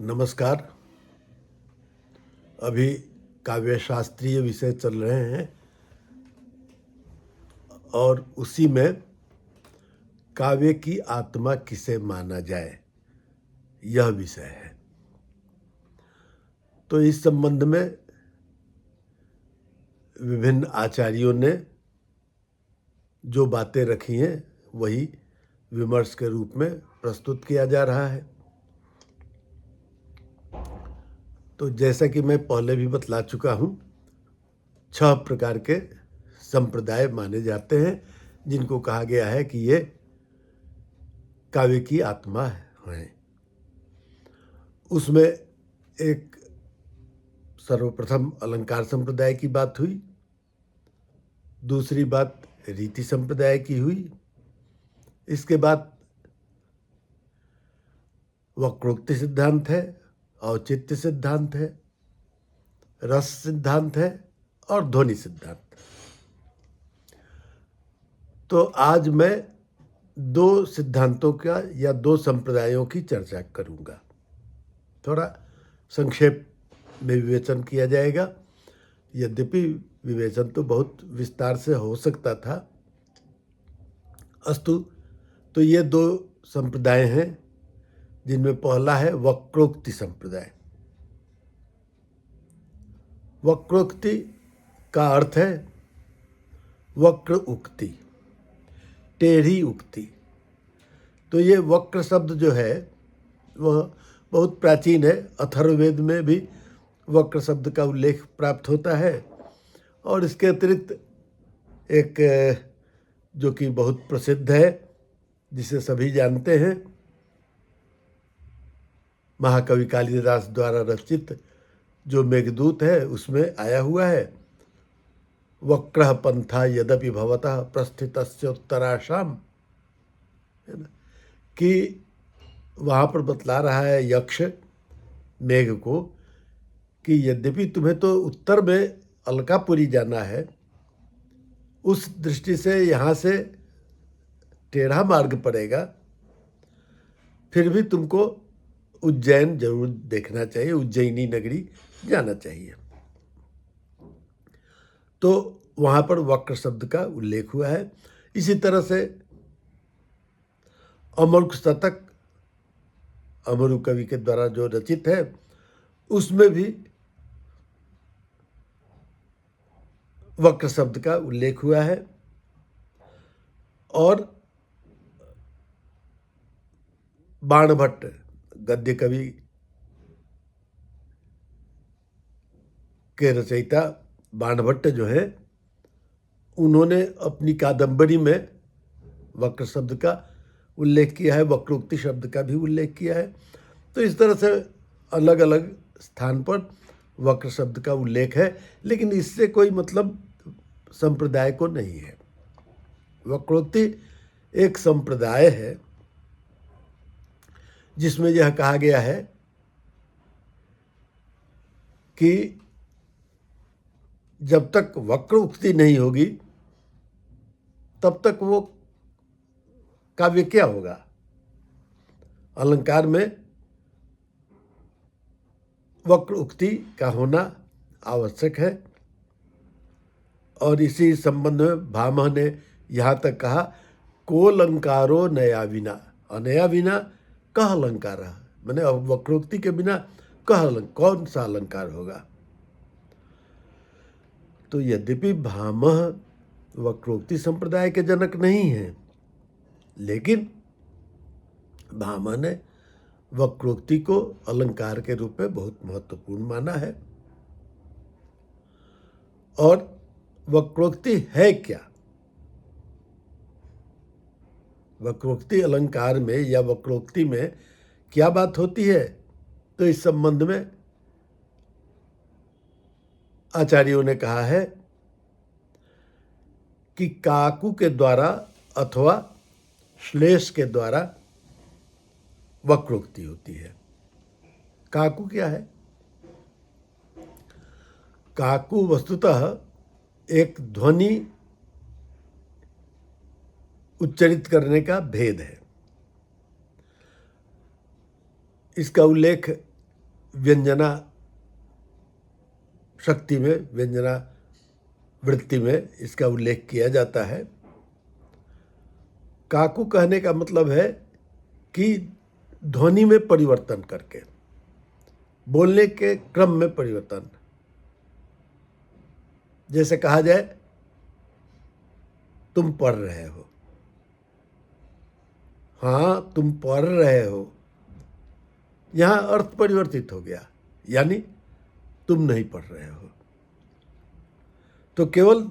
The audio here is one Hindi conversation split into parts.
नमस्कार। अभी काव्य शास्त्रीय विषय चल रहे हैं और उसी में काव्य की आत्मा किसे माना जाए, यह विषय है। तो इस संबंध में विभिन्न आचार्यों ने जो बातें रखी हैं वही विमर्श के रूप में प्रस्तुत किया जा रहा है। तो जैसा कि मैं पहले भी बतला चुका हूँ, 6 प्रकार के संप्रदाय माने जाते हैं जिनको कहा गया है कि ये काव्य की आत्मा है। उसमें एक सर्वप्रथम अलंकार संप्रदाय की बात हुई, दूसरी बात रीति संप्रदाय की हुई, इसके बाद वक्रोक्ति सिद्धांत है, औचित्य सिद्धांत है, रस सिद्धांत है और ध्वनि सिद्धांत। तो आज मैं 2 सिद्धांतों का या 2 संप्रदायों की चर्चा करूंगा। थोड़ा संक्षेप में विवेचन किया जाएगा, यद्यपि विवेचन तो बहुत विस्तार से हो सकता था। अस्तु, तो ये 2 संप्रदाय हैं जिनमें पहला है वक्रोक्ति संप्रदाय। वक्रोक्ति का अर्थ है वक्र उक्ति, टेढ़ी उक्ति। तो ये वक्र शब्द जो है वह बहुत प्राचीन है। अथर्ववेद में भी वक्र शब्द का उल्लेख प्राप्त होता है और इसके अतिरिक्त एक जो कि बहुत प्रसिद्ध है, जिसे सभी जानते हैं, महाकवि कालिदास द्वारा रचित जो मेघदूत है उसमें आया हुआ है, वक्रः पंथा यद्यपि भवतः प्रस्थितस्य उत्तराशाम, है ना, कि वहाँ पर बतला रहा है यक्ष मेघ को कि यद्यपि तुम्हें तो उत्तर में अलकापुरी जाना है, उस दृष्टि से यहाँ से टेढ़ा मार्ग पड़ेगा, फिर भी तुमको उज्जैन जरूर देखना चाहिए, उज्जैनी नगरी जाना चाहिए। तो वहाँ पर वक्र शब्द का उल्लेख हुआ है। इसी तरह से अमरुक शतक अमरु कवि के द्वारा जो रचित है उसमें भी वक्र शब्द का उल्लेख हुआ है। और बाणभट्ट गद्य कवि के रचयिता बाणभट्ट जो है, उन्होंने अपनी कादंबरी में वक्र शब्द का उल्लेख किया है, वक्रोक्ति शब्द का भी उल्लेख किया है। तो इस तरह से अलग अलग स्थान पर वक्र शब्द का उल्लेख है, लेकिन इससे कोई मतलब संप्रदाय को नहीं है। वक्रोक्ति एक संप्रदाय है जिसमें यह कहा गया है कि जब तक वक्र उक्ति नहीं होगी तब तक वो काव्य क्या होगा। अलंकार में वक्र उक्ति का होना आवश्यक है। और इसी संबंध में भामह ने यहाँ तक कहा, को अलंकारो नया विना, अनया विना कह अलंकार, मैंने वक्रोक्ति के बिना कौन सा अलंकार होगा। तो यद्यपि भामह वक्रोक्ति संप्रदाय के जनक नहीं हैं, लेकिन भामह ने वक्रोक्ति को अलंकार के रूप में बहुत महत्वपूर्ण माना है। और वक्रोक्ति है क्या? वक्रोक्ति अलंकार में या वक्रोक्ति में क्या बात होती है? तो इस संबंध में आचार्यों ने कहा है कि काकू के द्वारा अथवा श्लेष के द्वारा वक्रोक्ति होती है। काकू क्या है? काकू वस्तुतः एक ध्वनि उच्चरित करने का भेद है। इसका उल्लेख व्यंजना शक्ति में, व्यंजना वृत्ति में इसका उल्लेख किया जाता है। काकू कहने का मतलब है कि ध्वनि में परिवर्तन करके, बोलने के क्रम में परिवर्तन। जैसे कहा जाए तुम पढ़ रहे हो, हाँ तुम पढ़ रहे हो, यहां अर्थ परिवर्तित हो गया, यानी तुम नहीं पढ़ रहे हो। तो केवल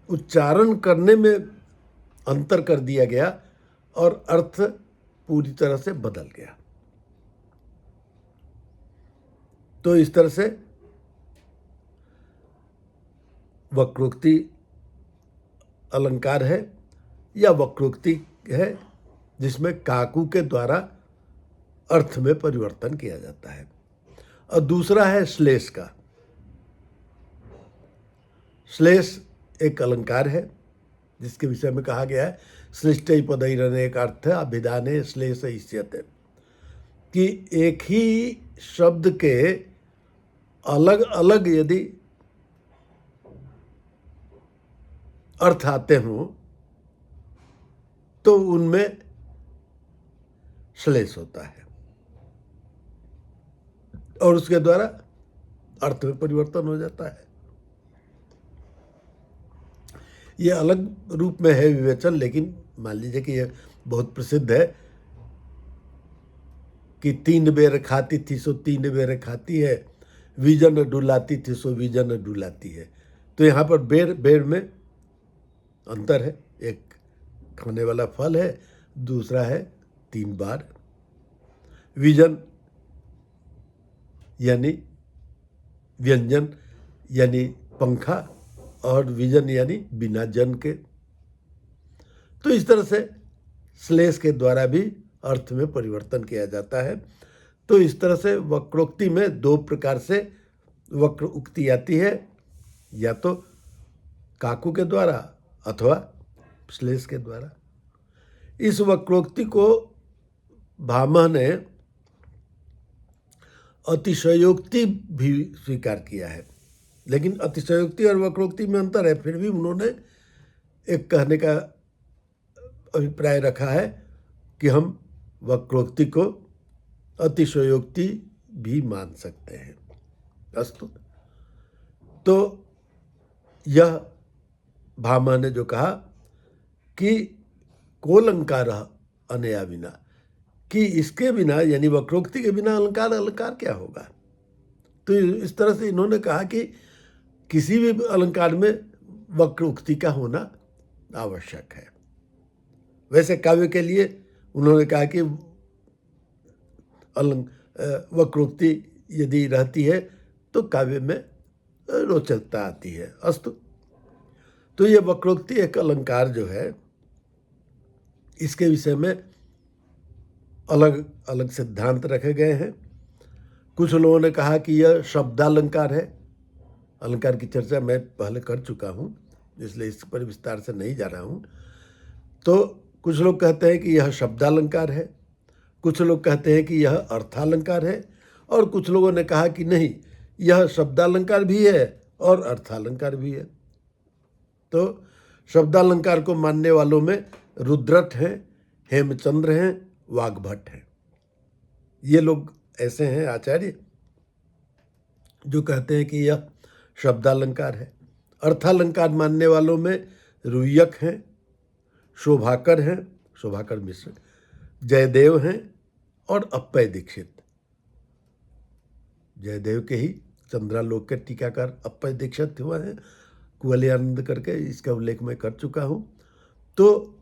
उच्चारण करने में अंतर कर दिया गया और अर्थ पूरी तरह से बदल गया। तो इस तरह से वक्रोक्ति अलंकार है या वक्रोक्ति है जिसमें काकू के द्वारा अर्थ में परिवर्तन किया जाता है। और दूसरा है श्लेष का। श्लेष एक अलंकार है जिसके विषय में कहा गया है श्लिष्टै पदैरनेक अर्थ अभिधाने श्लेष इष्यते, कि एक ही शब्द के अलग अलग यदि अर्थ आते हों तो उनमें श्लेष होता है और उसके द्वारा अर्थ में परिवर्तन हो जाता है। ये अलग रूप में है विवेचन, लेकिन मान लीजिए कि ये बहुत प्रसिद्ध है कि 3 बेर खाती थी सो 3 बेर खाती है, विजन डुलाती थी सो विजन डुलाती है। तो यहाँ पर बेर बेर में अंतर है, एक खाने वाला फल है, दूसरा है 3 बार। विजन यानी व्यंजन यानी पंखा, और विजन यानी बिना जन के। तो इस तरह से श्लेष के द्वारा भी अर्थ में परिवर्तन किया जाता है। तो इस तरह से वक्रोक्ति में 2 प्रकार से वक्र उक्ति आती है, या तो काकू के द्वारा अथवा श्लेष के द्वारा। इस वक्रोक्ति को भामह ने अतिशयोक्ति भी स्वीकार किया है, लेकिन अतिशयोक्ति और वक्रोक्ति में अंतर है। फिर भी उन्होंने एक कहने का अभिप्राय रखा है कि हम वक्रोक्ति को अतिशयोक्ति भी मान सकते हैं। अस्तु, तो यह भामह ने जो कहा कि कोलंकार अनया बिना, कि इसके बिना यानी वक्रोक्ति के बिना अलंकार अलंकार क्या होगा। तो इस तरह से इन्होंने कहा कि किसी भी अलंकार में वक्रोक्ति का होना आवश्यक है। वैसे काव्य के लिए उन्होंने कहा कि वक्रोक्ति यदि रहती है तो काव्य में रोचकता आती है। अस्तु, तो ये वक्रोक्ति एक अलंकार जो है, इसके विषय में अलग अलग सिद्धांत रखे गए हैं। कुछ लोगों ने कहा कि यह शब्दालंकार है। अलंकार की चर्चा मैं पहले कर चुका हूँ, इसलिए इस पर विस्तार से नहीं जा रहा हूँ। तो कुछ लोग कहते हैं कि यह शब्दालंकार है, कुछ लोग कहते हैं कि यह अर्थालंकार है, और कुछ लोगों ने कहा कि नहीं, यह शब्दालंकार भी है और अर्थालंकार भी है। तो शब्दालंकार को मानने वालों में रुद्रट हैं, हेमचंद्र हैं, वाग्भट हैं। ये लोग ऐसे हैं आचार्य जो कहते हैं कि यह शब्दालंकार है। अर्थालंकार मानने वालों में रुयक हैं, शोभाकर हैं, शोभाकर मिश्र, जयदेव हैं और अप्पय दीक्षित। जयदेव के ही चंद्रालोक के टीकाकार अप्पय दीक्षित हुआ है, कुवलयानंद करके, इसका उल्लेख मैं कर चुका हूँ। तो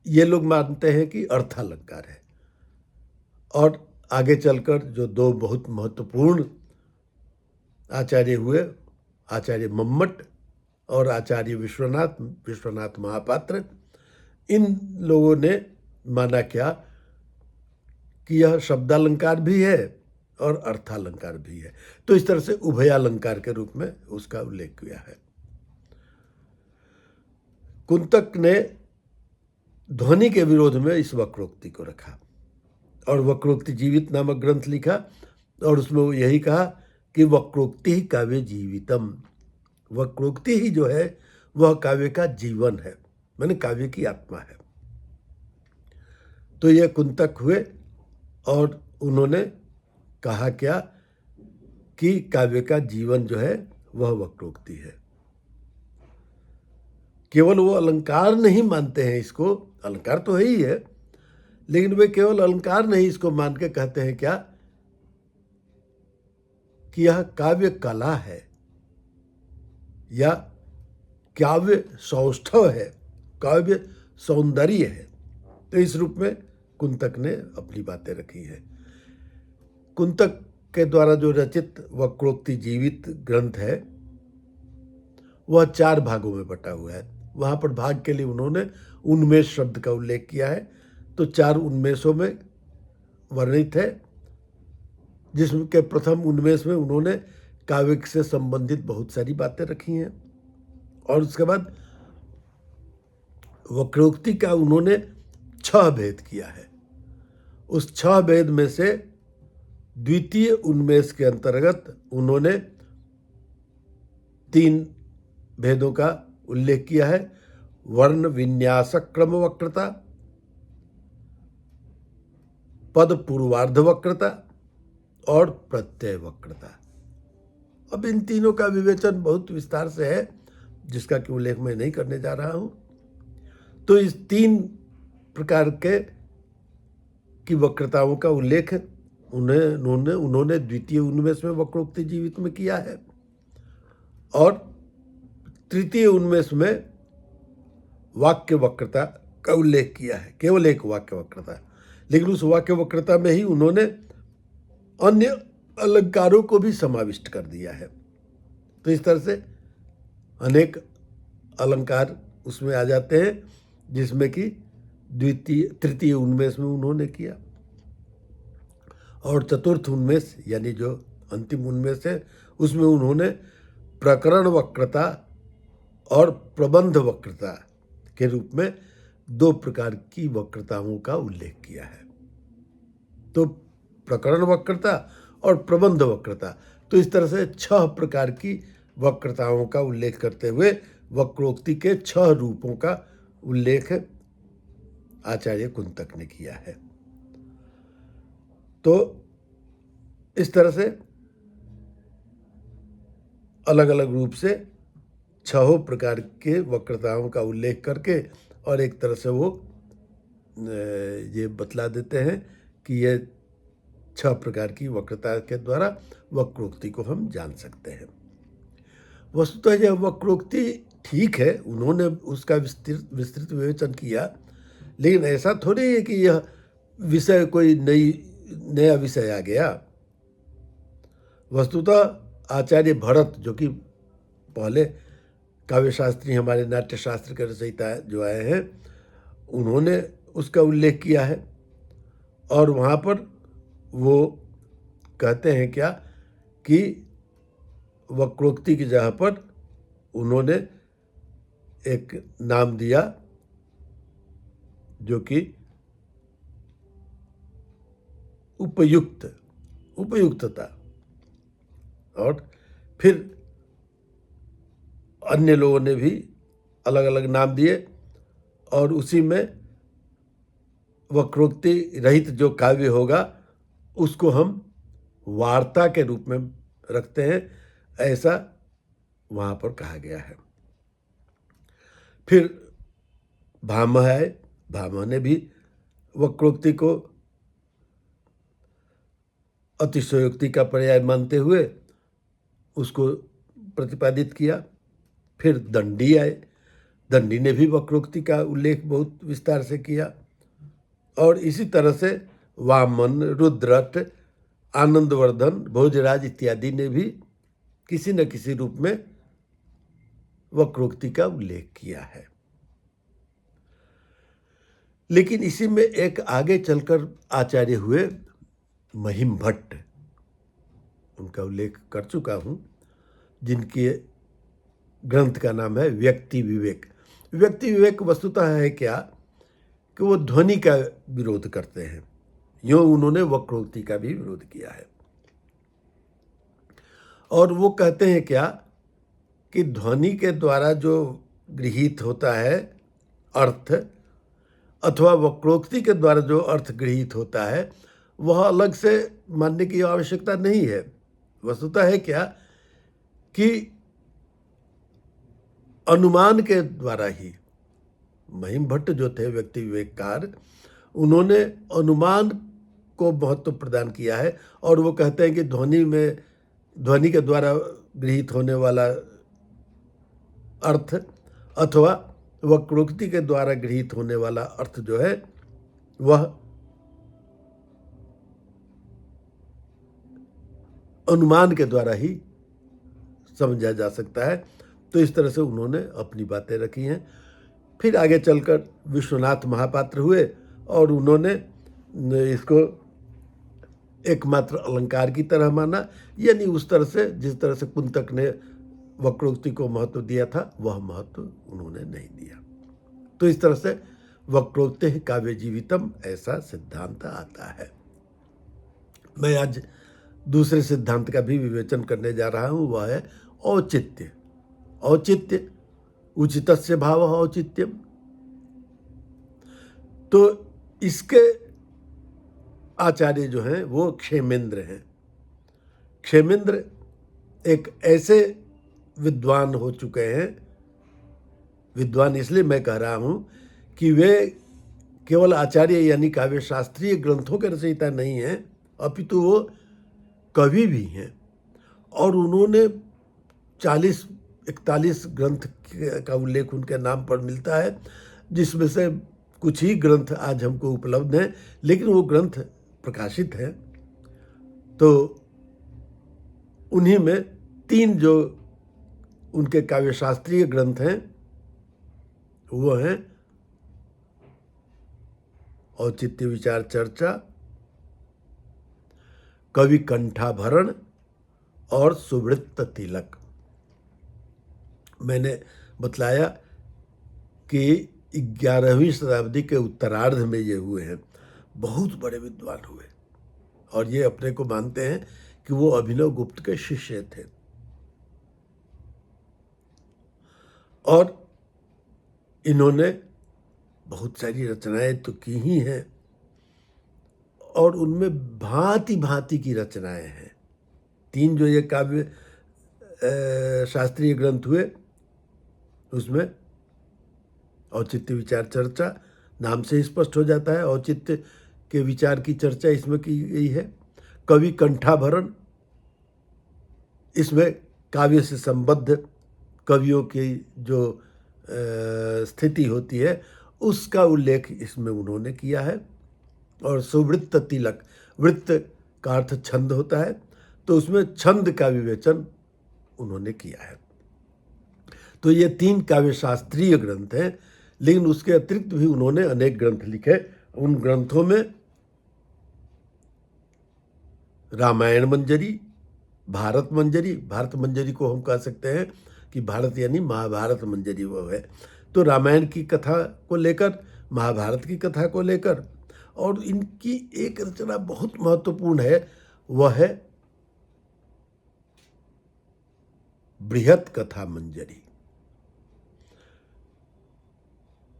ये लोग मानते हैं कि अर्थालंकार है। और आगे चलकर जो 2 बहुत महत्वपूर्ण आचार्य हुए, आचार्य मम्मट और आचार्य विश्वनाथ महापात्र, इन लोगों ने माना क्या कि यह शब्दालंकार भी है और अर्थालंकार भी है। तो इस तरह से उभयालंकार के रूप में उसका उल्लेख किया है। कुंतक ने ध्वनि के विरोध में इस वक्रोक्ति को रखा और वक्रोक्ति जीवित नामक ग्रंथ लिखा और उसमें वो यही कहा कि वक्रोक्ति ही काव्य जीवितम, वक्रोक्ति ही जो है वह काव्य का जीवन है, माने काव्य की आत्मा है। तो ये कुंतक हुए और उन्होंने कहा क्या कि काव्य का जीवन जो है वह वक्रोक्ति है। केवल वो अलंकार नहीं मानते हैं इसको, अलंकार तो है ही है, लेकिन वे केवल अलंकार नहीं इसको मान के कहते हैं क्या कि यह काव्य कला है या काव्य सौष्ठव है, काव्य सौंदर्य है। तो इस रूप में कुंतक ने अपनी बातें रखी हैं। कुंतक के द्वारा जो रचित वक्रोक्ति जीवित ग्रंथ है वह 4 भागों में बटा हुआ है। वहाँ पर भाग के लिए उन्होंने उन्मेष शब्द का उल्लेख किया है। तो 4 उन्मेषों में वर्णित है, जिसमें के प्रथम उन्मेष में उन्होंने काव्य से संबंधित बहुत सारी बातें रखी हैं और उसके बाद वक्रोक्ति का उन्होंने 6 भेद किया है। उस 6 भेद में से द्वितीय उन्मेष के अंतर्गत उन्होंने 3 भेदों का उल्लेख किया है, वर्ण विन्यास क्रम वक्रता, पद पूर्वार्ध वक्रता और प्रत्यय वक्रता। अब इन तीनों का विवेचन बहुत विस्तार से है, जिसका कि उल्लेख मैं नहीं करने जा रहा हूं। तो इस 3 प्रकार के की वक्रताओं का उल्लेख उन्होंने द्वितीय उन्मेष में वक्रोक्ति जीवित में किया है और तृतीय उन्मेष में वाक्य वक्रता का उल्लेख किया है, केवल एक वाक्य वक्रता। लेकिन उस वाक्य वक्रता में ही उन्होंने अन्य अलंकारों को भी समाविष्ट कर दिया है। तो इस तरह से अनेक अलंकार उसमें आ जाते हैं, जिसमें कि तृतीय उन्मेष में उन्होंने किया और चतुर्थ उन्मेष यानी जो अंतिम उन्मेष है उसमें उन्होंने प्रकरण वक्रता और प्रबंध वक्रता के रूप में 2 प्रकार की वक्रताओं का उल्लेख किया है। तो प्रकरण वक्रता और प्रबंध वक्रता, तो इस तरह से 6 प्रकार की वक्रताओं का उल्लेख करते हुए वक्रोक्ति के 6 रूपों का उल्लेख आचार्य कुंतक ने किया है। तो इस तरह से अलग अलग रूप से 6 प्रकार के वक्रताओं का उल्लेख करके और एक तरह से वो ये बतला देते हैं कि ये 6 प्रकार की वक्रता के द्वारा वक्रोक्ति को हम जान सकते हैं। वस्तुतः यह वक्रोक्ति ठीक है, उन्होंने उसका विस्तृत विवेचन किया, लेकिन ऐसा थोड़ी है कि यह विषय कोई नया विषय आ गया। वस्तुतः आचार्य भरत, जो कि पहले काव्यशास्त्री हमारे नाट्यशास्त्र के रचयिता जो आए हैं, उन्होंने उसका उल्लेख किया है और वहाँ पर वो कहते हैं क्या कि वक्रोक्ति की जगह पर उन्होंने एक नाम दिया जो कि उपयुक्तता, और फिर अन्य लोगों ने भी अलग अलग नाम दिए और उसी में वक्रोक्ति रहित जो काव्य होगा उसको हम वार्ता के रूप में रखते हैं, ऐसा वहाँ पर कहा गया है। फिर भामह है, भामह ने भी वक्रोक्ति को अतिशयोक्ति का पर्याय मानते हुए उसको प्रतिपादित किया। फिर दंडी आए, दंडी ने भी वक्रोक्ति का उल्लेख बहुत विस्तार से किया और इसी तरह से वामन, रुद्रट, आनंदवर्धन, भोजराज इत्यादि ने भी किसी न किसी रूप में वक्रोक्ति का उल्लेख किया है। लेकिन इसी में एक आगे चलकर आचार्य हुए महिम भट्ट, उनका उल्लेख कर चुका हूँ, जिनके ग्रंथ का नाम है व्यक्ति विवेक। व्यक्ति विवेक वस्तुतः है क्या कि वो ध्वनि का विरोध करते हैं, यूं उन्होंने वक्रोक्ति का भी विरोध किया है। और वो कहते हैं क्या कि ध्वनि के द्वारा जो गृहीत होता है अर्थ, अथवा वक्रोक्ति के द्वारा जो अर्थ गृहीत होता है, वह अलग से मानने की आवश्यकता नहीं है। वस्तुतः है क्या कि अनुमान के द्वारा ही महिम भट्ट जो थे व्यक्ति विवेककार, उन्होंने अनुमान को महत्व प्रदान किया है। और वो कहते हैं कि ध्वनि के द्वारा गृहीत होने वाला अर्थ अथवा वक्रोक्ति के द्वारा गृहीत होने वाला अर्थ जो है वह अनुमान के द्वारा ही समझा जा सकता है। तो इस तरह से उन्होंने अपनी बातें रखी हैं। फिर आगे चलकर विश्वनाथ महापात्र हुए और उन्होंने इसको एकमात्र अलंकार की तरह माना, यानी उस तरह से जिस तरह से कुंतक ने वक्रोक्ति को महत्व दिया था वह महत्व उन्होंने नहीं दिया। तो इस तरह से वक्रोक्ति काव्य जीवितम ऐसा सिद्धांत आता है। मैं आज दूसरे सिद्धांत का भी विवेचन करने जा रहा हूं, वह है औचित्य। औचित्य उचितस्य भाव औचित्यम। तो इसके आचार्य जो हैं वो क्षेमेंद्र हैं। क्षेमेंद्र एक ऐसे विद्वान हो चुके हैं, विद्वान इसलिए मैं कह रहा हूं कि वे केवल आचार्य यानी काव्य शास्त्रीय ग्रंथों के रचयिता नहीं हैं, अपितु वो कवि भी हैं। और उन्होंने 40-41 ग्रंथ का उल्लेख उनके नाम पर मिलता है, जिसमें से कुछ ही ग्रंथ आज हमको उपलब्ध हैं, लेकिन वो ग्रंथ प्रकाशित हैं। तो उन्हीं में 3 जो उनके काव्यशास्त्रीय ग्रंथ हैं वो हैं औचित्य विचार चर्चा, कवि कंठाभरण और सुवृत्त तिलक। मैंने बतलाया कि 11वीं शताब्दी के उत्तरार्ध में ये हुए हैं। बहुत बड़े विद्वान हुए और ये अपने को मानते हैं कि वो अभिनव गुप्त के शिष्य थे। और इन्होंने बहुत सारी रचनाएं तो की ही हैं और उनमें भांति भांति की रचनाएं हैं। 3 जो ये काव्य शास्त्रीय ग्रंथ हुए उसमें औचित्य विचार चर्चा नाम से ही स्पष्ट हो जाता है, औचित्य के विचार की चर्चा इसमें की गई है। कवि कंठाभरण, इसमें काव्य से संबद्ध कवियों की जो स्थिति होती है उसका उल्लेख इसमें उन्होंने किया है। और सुवृत्त तिलक, वृत्त का अर्थ छंद होता है, तो उसमें छंद का विवेचन उन्होंने किया है। तो ये 3 काव्य शास्त्रीय ग्रंथ हैं, लेकिन उसके अतिरिक्त भी उन्होंने अनेक ग्रंथ लिखे। उन ग्रंथों में रामायण मंजरी, भारत मंजरी, भारत मंजरी को हम कह सकते हैं कि भारत यानी महाभारत मंजरी वो है। तो रामायण की कथा को लेकर, महाभारत की कथा को लेकर, और इनकी एक रचना बहुत महत्वपूर्ण है, वह है बृहत कथा मंजरी।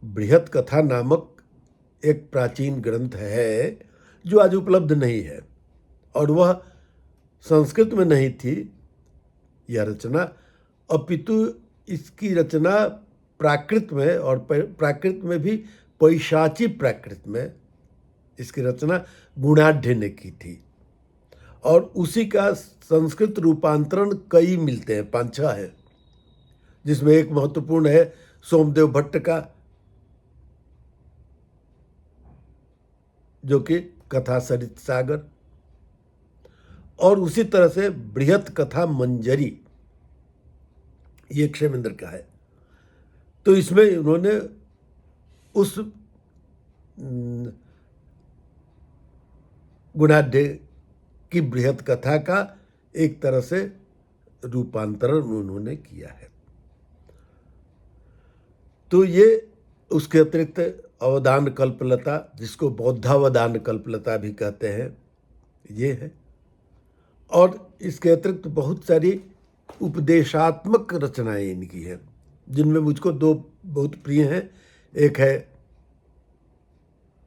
बृहत कथा नामक एक प्राचीन ग्रंथ है जो आज उपलब्ध नहीं है, और वह संस्कृत में नहीं थी यह रचना, अपितु इसकी रचना प्राकृत में, और प्राकृत में भी पैशाची प्राकृत में इसकी रचना गुणाढ्य ने की थी। और उसी का संस्कृत रूपांतरण कई मिलते हैं, 5-6 है, जिसमें एक महत्वपूर्ण है सोमदेव भट्ट का, जो कि कथा सरित सागर, और उसी तरह से बृहत कथा मंजरी ये क्षेमेंद्र का है। तो इसमें उन्होंने उस गुणाढ्य की बृहत कथा का एक तरह से रूपांतरण उन्होंने किया है। तो ये उसके अतिरिक्त अवदान कल्पलता, जिसको बौद्धावदान कल्पलता भी कहते हैं, ये है। और इसके अतिरिक्त बहुत सारी उपदेशात्मक रचनाएं इनकी हैं, जिनमें मुझको दो बहुत प्रिय हैं। एक है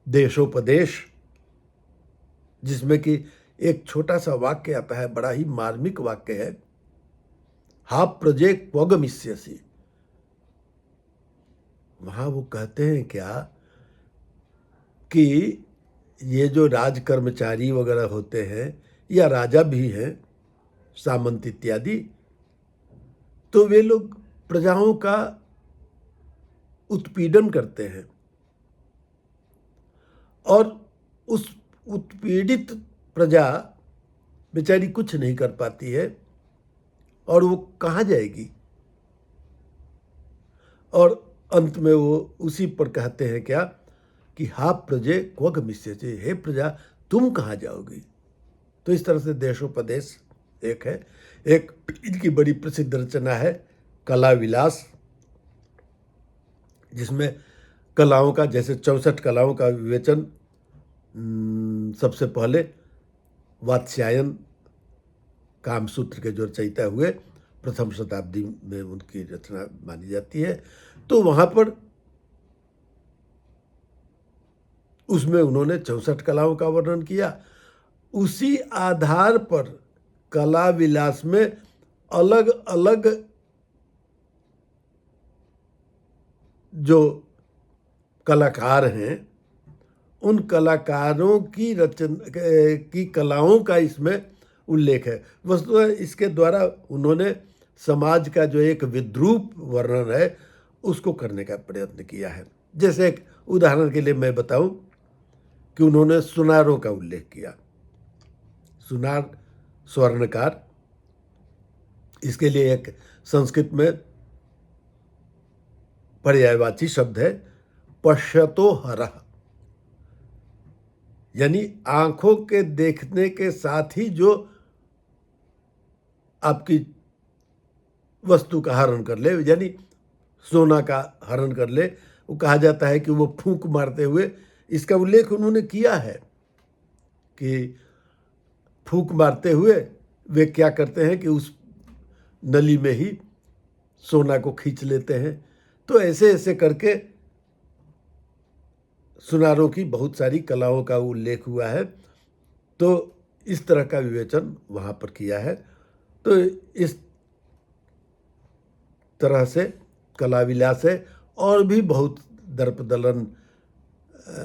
देशोपदेश, जिसमें कि एक छोटा सा वाक्य आता है, बड़ा ही मार्मिक वाक्य है, हा प्रजे क्वगमिष्यसि। वहां वो कहते हैं क्या कि ये जो राज कर्मचारी वगैरह होते हैं या राजा भी हैं, सामंत इत्यादि, तो वे लोग प्रजाओं का उत्पीड़न करते हैं और उस उत्पीड़ित प्रजा बेचारी कुछ नहीं कर पाती है और वो कहाँ जाएगी। और अंत में वो उसी पर कहते हैं क्या कि हा प्रजे क्व गमिष्यसि, हे प्रजा तुम कहाँ जाओगी। तो इस तरह से देशोपदेश एक है। एक इनकी बड़ी प्रसिद्ध रचना है कला विलास, जिसमें कलाओं का, जैसे 64 कलाओं का विवेचन सबसे पहले वात्स्यायन कामसूत्र के जो रचयिता हुए प्रथम शताब्दी में उनकी रचना मानी जाती है। तो वहाँ पर उसमें उन्होंने 64 कलाओं का वर्णन किया। उसी आधार पर कला विलास में अलग अलग जो कलाकार हैं, उन कलाकारों की की कलाओं का इसमें उल्लेख है। वस्तुतः इसके द्वारा उन्होंने समाज का जो एक विद्रूप वर्णन है उसको करने का प्रयत्न किया है। जैसे एक उदाहरण के लिए मैं बताऊं कि उन्होंने सुनारों का उल्लेख किया। सुनार स्वर्णकार, इसके लिए एक संस्कृत में पर्यायवाची शब्द है पश्यतो हरः, यानी आंखों के देखने के साथ ही जो आपकी वस्तु का हरण कर ले, यानी सोना का हरण कर ले, वो कहा जाता है कि वो फूंक मारते हुए, इसका उल्लेख उन्होंने किया है कि फूंक मारते हुए वे क्या करते हैं कि उस नली में ही सोना को खींच लेते हैं। तो ऐसे ऐसे करके सुनारों की बहुत सारी कलाओं का उल्लेख हुआ है। तो इस तरह का विवेचन वहाँ पर किया है। तो इस तरह से कला विलास है। और भी बहुत दर्पदलन,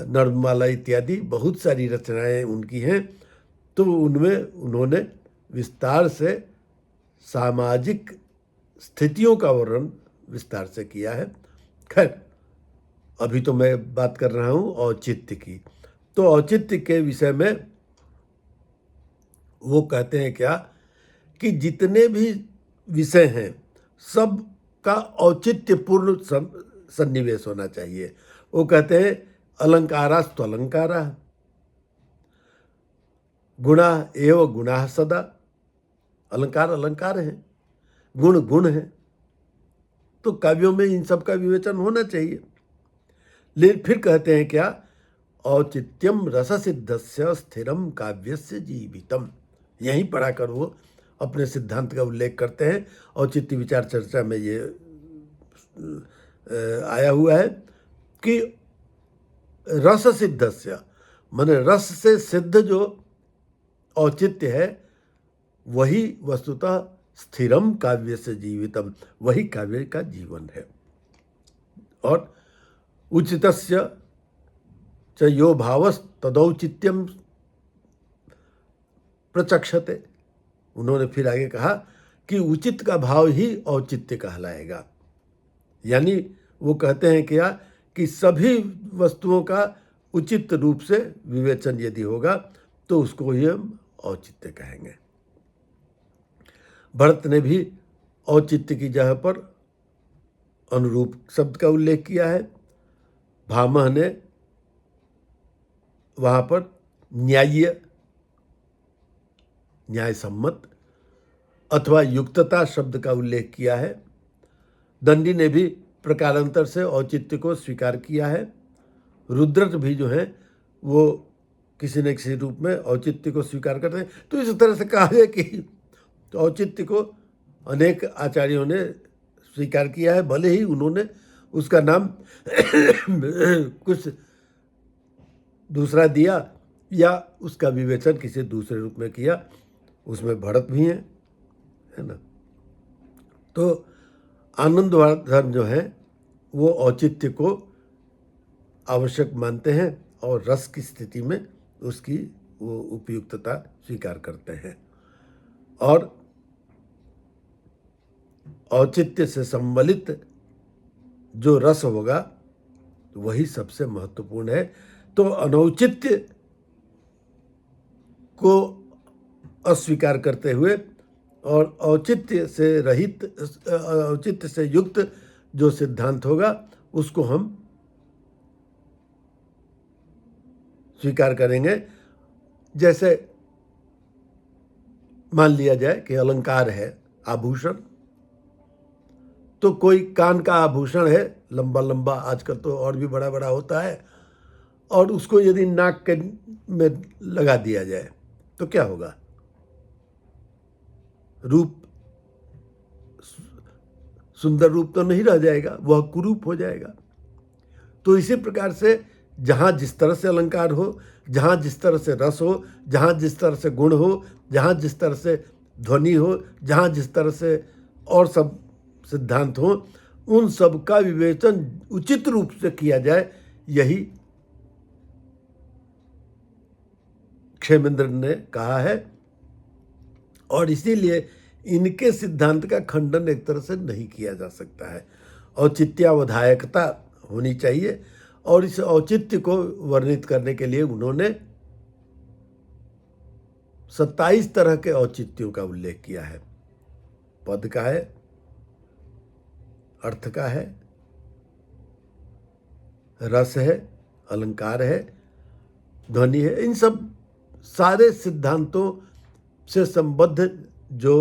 नर्ममाला इत्यादि बहुत सारी रचनाएं उनकी हैं। तो उनमें उन्होंने विस्तार से सामाजिक स्थितियों का वर्णन विस्तार से किया है। खैर, अभी तो मैं बात कर रहा हूँ औचित्य की। तो औचित्य के विषय में वो कहते हैं क्या कि जितने भी विषय हैं सब का औचित्यपूर्ण सन्निवेश होना चाहिए। वो कहते हैं अलंकारास्तु अलंकारा, गुणा एव गुणा सदा। अलंकार अलंकार हैं, गुण गुण हैं। तो काव्यों में इन सब का विवेचन होना चाहिए। लेकिन फिर कहते हैं क्या, औचित्यम रस सिद्धस्य स्थिरम काव्यस्य जीवितम। यहीं पढ़ाकर वो अपने सिद्धांत का उल्लेख करते हैं। औचित्य विचार चर्चा में ये आया हुआ है कि रस सिद्धस्य, माने रस से सिद्ध जो औचित्य है वही वस्तुतः स्थिरम काव्य से जीवितम, वही काव्य का जीवन है। और उचितस्य च यो भावस् तदौचित्यम प्रचक्षते। उन्होंने फिर आगे कहा कि उचित का भाव ही औचित्य कहलाएगा। यानी वो कहते हैं क्या कि सभी वस्तुओं का उचित रूप से विवेचन यदि होगा तो उसको ही हम औचित्य कहेंगे। भरत ने भी औचित्य की जगह पर अनुरूप शब्द का उल्लेख किया है। भामह ने वहाँ पर न्याय्य, न्याय सम्मत अथवा युक्तता शब्द का उल्लेख किया है। दंडी ने भी प्रकारांतर से औचित्य को स्वीकार किया है। रुद्रट भी जो है वो किसी न किसी रूप में औचित्य को स्वीकार करते हैं। तो इस तरह से कहा है कि औचित्य को अनेक आचार्यों ने स्वीकार किया है, भले ही उन्होंने उसका नाम कुछ दूसरा दिया या उसका विवेचन किसी दूसरे रूप में किया, उसमें भरत भी हैं, है ना। तो आनंदवर्धन जो है वो औचित्य को आवश्यक मानते हैं और रस की स्थिति में उसकी वो उपयुक्तता स्वीकार करते हैं। और औचित्य से सम्मिलित जो रस होगा वही सबसे महत्वपूर्ण है। तो अनौचित्य को अस्वीकार करते हुए और औचित्य से रहित, औचित्य से युक्त जो सिद्धांत होगा उसको हम स्वीकार करेंगे। जैसे मान लिया जाए कि अलंकार है, आभूषण, तो कोई कान का आभूषण है लंबा लंबा, आजकल तो और भी बड़ा बड़ा होता है, और उसको यदि नाक के में लगा दिया जाए तो क्या होगा? रूप, सुंदर रूप तो नहीं रह जाएगा, वह कुरूप हो जाएगा। तो इसी प्रकार से जहाँ जिस तरह से अलंकार हो, जहाँ जिस तरह से रस हो, जहाँ जिस तरह से गुण हो, जहाँ जिस तरह से ध्वनि हो, जहाँ जिस तरह से और सब सिद्धांत हो, उन सब का विवेचन उचित रूप से किया जाए, यही क्षेमेंद्र ने कहा है। और इसीलिए इनके सिद्धांत का खंडन एक तरह से नहीं किया जा सकता है। औचित्यावधायकता होनी चाहिए, और इस औचित्य को वर्णित करने के लिए उन्होंने 27 तरह के औचित्यों का उल्लेख किया है। पद का है, अर्थ का है, रस है, अलंकार है, ध्वनि है। इन सब सारे सिद्धांतों से संबद्ध जो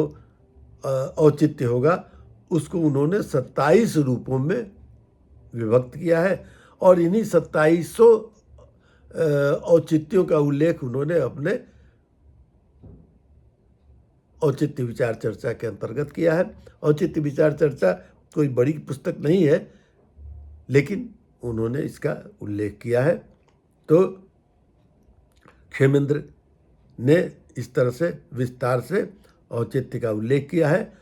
औचित्य होगा उसको उन्होंने 27 रूपों में विभक्त किया है, और इन्हीं 2700 औचित्यों का उल्लेख उन्होंने अपने औचित्य विचार चर्चा के अंतर्गत किया है। औचित्य विचार चर्चा कोई बड़ी पुस्तक नहीं है, लेकिन उन्होंने इसका उल्लेख किया है। तो क्षेमेंद्र ने इस तरह से विस्तार से औचित्य का उल्लेख किया है।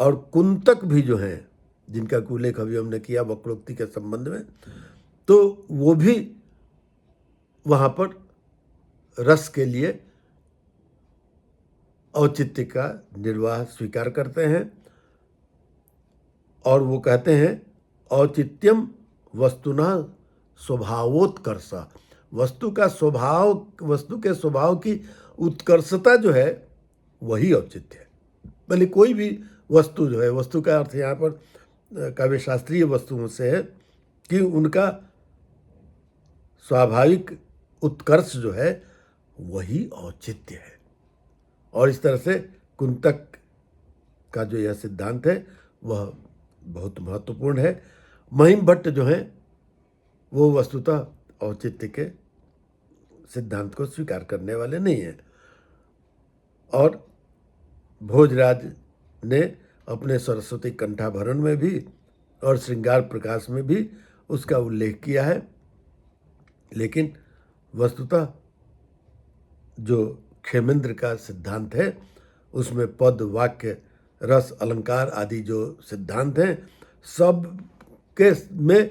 और कुंतक भी जो हैं, जिनका उल्लेख अभी हमने किया वक्रोक्ति के संबंध में, तो वो भी वहाँ पर रस के लिए औचित्य का निर्वाह स्वीकार करते हैं, और वो कहते हैं औचित्यम वस्तुना स्वभावोत्कर्षा। वस्तु का स्वभाव, वस्तु के स्वभाव की उत्कर्षता जो है वही औचित्य है। भले कोई भी वस्तु जो है, वस्तु का अर्थ यहाँ पर काव्य शास्त्रीय वस्तुओं से है कि उनका स्वाभाविक उत्कर्ष जो है वही औचित्य है। और इस तरह से कुंतक का जो यह सिद्धांत है वह बहुत महत्वपूर्ण है। महिम भट्ट जो है वो वस्तुतः औचित्य के सिद्धांत को स्वीकार करने वाले नहीं हैं, और भोजराज ने अपने सरस्वती कंठाभरण में भी और श्रृंगार प्रकाश में भी उसका उल्लेख किया है। लेकिन वस्तुतः जो क्षेमेंद्र का सिद्धांत है उसमें पद, वाक्य, रस, अलंकार आदि जो सिद्धांत हैं, सब के में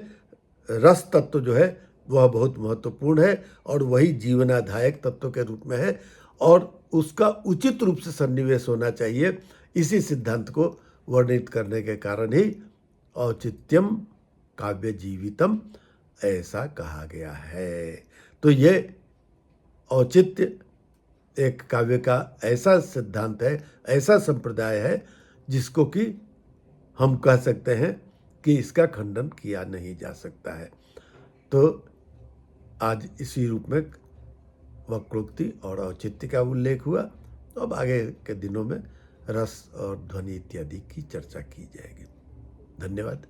रस तत्व जो है वह बहुत महत्वपूर्ण है, और वही जीवनाधायक तत्व के रूप में है, और उसका उचित रूप से सन्निवेश होना चाहिए। इसी सिद्धांत को वर्णित करने के कारण ही औचित्यम काव्य जीवितम ऐसा कहा गया है। तो ये औचित्य एक काव्य का ऐसा सिद्धांत है, ऐसा संप्रदाय है जिसको कि हम कह सकते हैं कि इसका खंडन किया नहीं जा सकता है। तो आज इसी रूप में वक्रोक्ति और औचित्य का उल्लेख हुआ। तो अब आगे के दिनों में रस और ध्वनि इत्यादि की चर्चा की जाएगी। धन्यवाद।